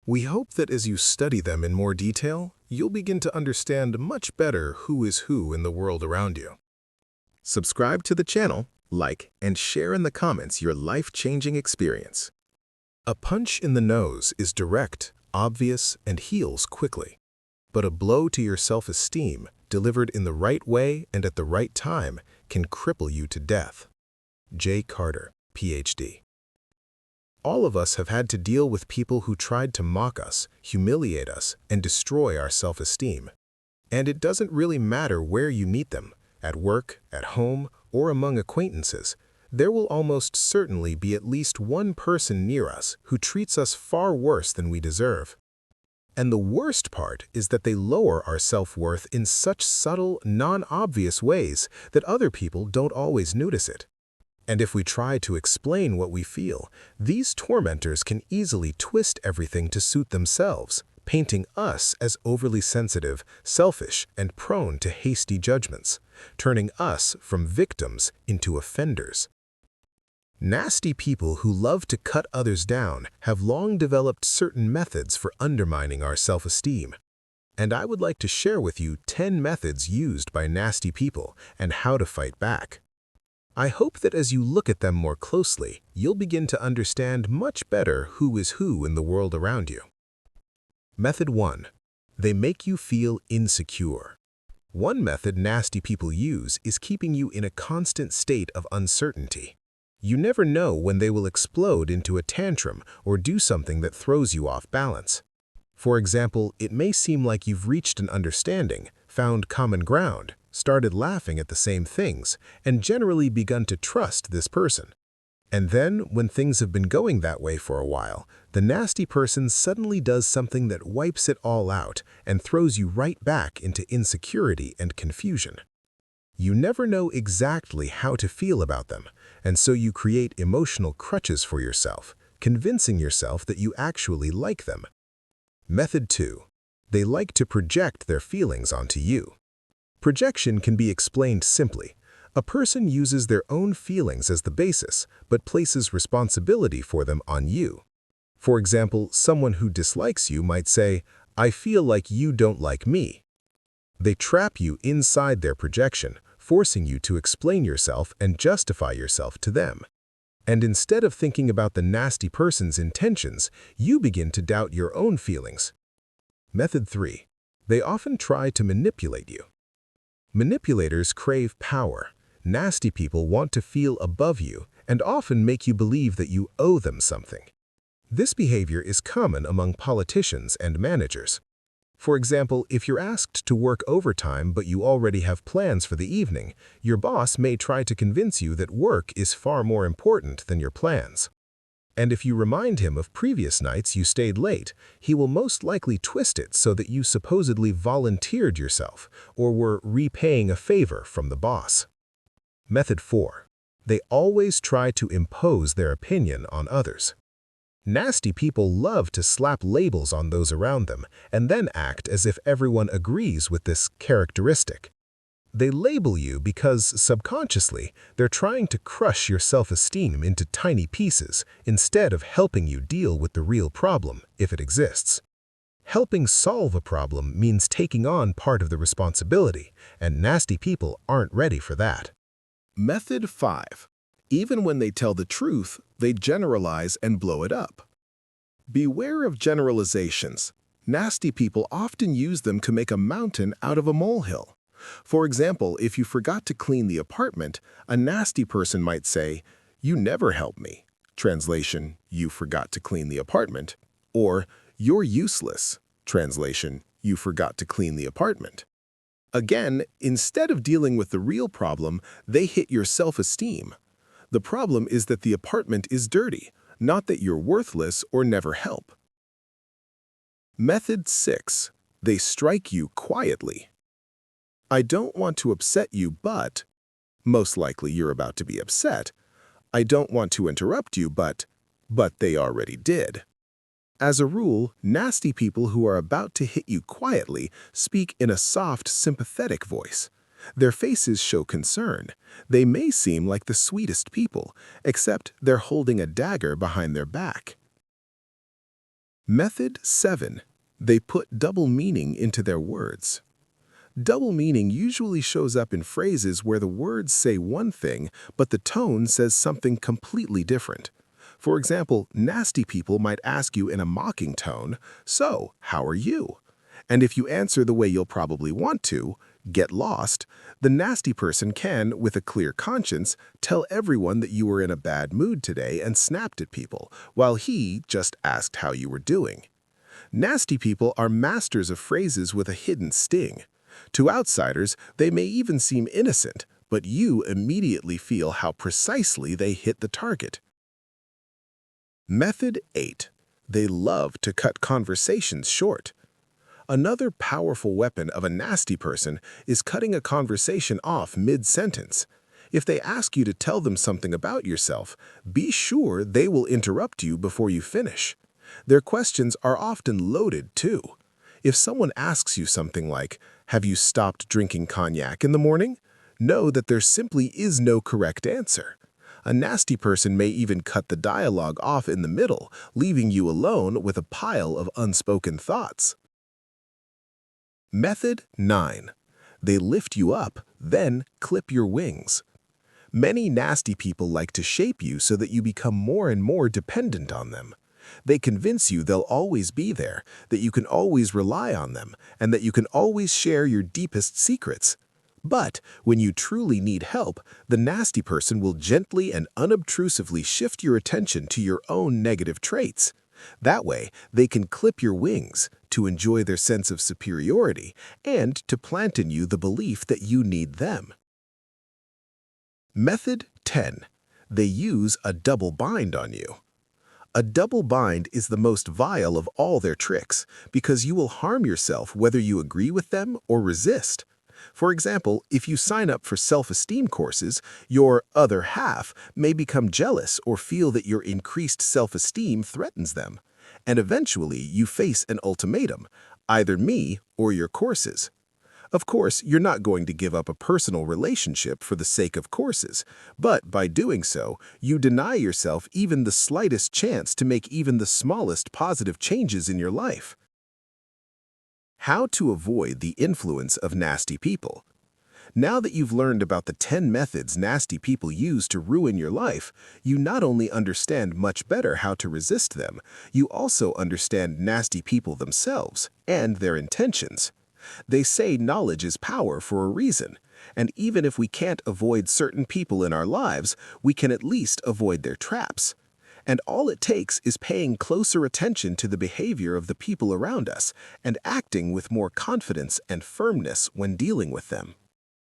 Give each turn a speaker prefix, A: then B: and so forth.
A: We hope that as you study them in more detail, you'll begin to understand much better who is who in the world around you. Subscribe to the channel, like, and share in the comments your life-changing experience. A punch in the nose is direct, obvious, and heals quickly. But a blow to your self-esteem, delivered in the right way and at the right time, can cripple you to death. J. Carter, Ph.D. All of us have had to deal with people who tried to mock us, humiliate us, and destroy our self-esteem. And it doesn't really matter where you meet them, at work, at home, or among acquaintances, there will almost certainly be at least one person near us who treats us far worse than we deserve. And the worst part is that they lower our self-worth in such subtle, non-obvious ways that other people don't always notice it. And if we try to explain what we feel, these tormentors can easily twist everything to suit themselves, painting us as overly sensitive, selfish, and prone to hasty judgments, turning us from victims into offenders. Nasty people who love to cut others down have long developed certain methods for undermining our self-esteem. And I would like to share with you 10 methods used by nasty people and how to fight back. I hope that as you look at them more closely, you'll begin to understand much better who is who in the world around you. Method 1. They make you feel insecure. One method nasty people use is keeping you in a constant state of uncertainty. You never know when they will explode into a tantrum or do something that throws you off balance. For example, it may seem like you've reached an understanding, found common ground, started laughing at the same things, and generally begun to trust this person. And then, when things have been going that way for a while, the nasty person suddenly does something that wipes it all out and throws you right back into insecurity and confusion. You never know exactly how to feel about them, and so you create emotional crutches for yourself, convincing yourself that you actually like them. Method 2. They like to project their feelings onto you. Projection can be explained simply. A person uses their own feelings as the basis, but places responsibility for them on you. For example, someone who dislikes you might say, "I feel like you don't like me." They trap you inside their projection, forcing you to explain yourself and justify yourself to them. And instead of thinking about the nasty person's intentions, you begin to doubt your own feelings. Method 3. They often try to manipulate you. Manipulators crave power. Nasty people want to feel above you and often make you believe that you owe them something. This behavior is common among politicians and managers. For example, if you're asked to work overtime but you already have plans for the evening, your boss may try to convince you that work is far more important than your plans. And if you remind him of previous nights you stayed late, he will most likely twist it so that you supposedly volunteered yourself or were repaying a favor from the boss. Method 4. They always try to impose their opinion on others. Nasty people love to slap labels on those around them and then act as if everyone agrees with this characteristic. They label you because, subconsciously, they're trying to crush your self-esteem into tiny pieces instead of helping you deal with the real problem, if it exists. Helping solve a problem means taking on part of the responsibility, and nasty people aren't ready for that. Method 5. Even when they tell the truth, they generalize and blow it up. Beware of generalizations. Nasty people often use them to make a mountain out of a molehill. For example, if you forgot to clean the apartment, a nasty person might say, "You never help me." Translation, "You forgot to clean the apartment." Or, "You're useless." Translation, "You forgot to clean the apartment." Again, instead of dealing with the real problem, they hit your self-esteem. The problem is that the apartment is dirty, not that you're worthless or never help. Method 6. They strike you quietly. "I don't want to upset you, but..." Most likely you're about to be upset. "I don't want to interrupt you, but..." But they already did. As a rule, nasty people who are about to hit you quietly speak in a soft, sympathetic voice. Their faces show concern. They may seem like the sweetest people, except they're holding a dagger behind their back. Method 7. They put double meaning into their words. Double meaning usually shows up in phrases where the words say one thing, but the tone says something completely different. For example, nasty people might ask you in a mocking tone, "So, how are you?" And if you answer the way you'll probably want to, "Get lost," the nasty person can, with a clear conscience, tell everyone that you were in a bad mood today and snapped at people, while he just asked how you were doing. Nasty people are masters of phrases with a hidden sting. To outsiders, they may even seem innocent, but you immediately feel how precisely they hit the target. Method 8. They love to cut conversations short. Another powerful weapon of a nasty person is cutting a conversation off mid-sentence. If they ask you to tell them something about yourself, be sure they will interrupt you before you finish. Their questions are often loaded, too. If someone asks you something like, "Have you stopped drinking cognac in the morning?" know that there simply is no correct answer. A nasty person may even cut the dialogue off in the middle, leaving you alone with a pile of unspoken thoughts. Method 9. They lift you up, then clip your wings. Many nasty people like to shape you so that you become more and more dependent on them. They convince you they'll always be there, that you can always rely on them, and that you can always share your deepest secrets. But when you truly need help, the nasty person will gently and unobtrusively shift your attention to your own negative traits. That way, they can clip your wings to enjoy their sense of superiority and to plant in you the belief that you need them. Method 10. They use a double bind on you. A double bind is the most vile of all their tricks because you will harm yourself whether you agree with them or resist. For example, if you sign up for self-esteem courses, your other half may become jealous or feel that your increased self-esteem threatens them. And eventually, you face an ultimatum, either me or your courses. Of course, you're not going to give up a personal relationship for the sake of courses, but by doing so, you deny yourself even the slightest chance to make even the smallest positive changes in your life. How to avoid the influence of nasty people. Now that you've learned about the 10 methods nasty people use to ruin your life, you not only understand much better how to resist them, you also understand nasty people themselves and their intentions. They say knowledge is power for a reason, and even if we can't avoid certain people in our lives, we can at least avoid their traps. And all it takes is paying closer attention to the behavior of the people around us and acting with more confidence and firmness when dealing with them.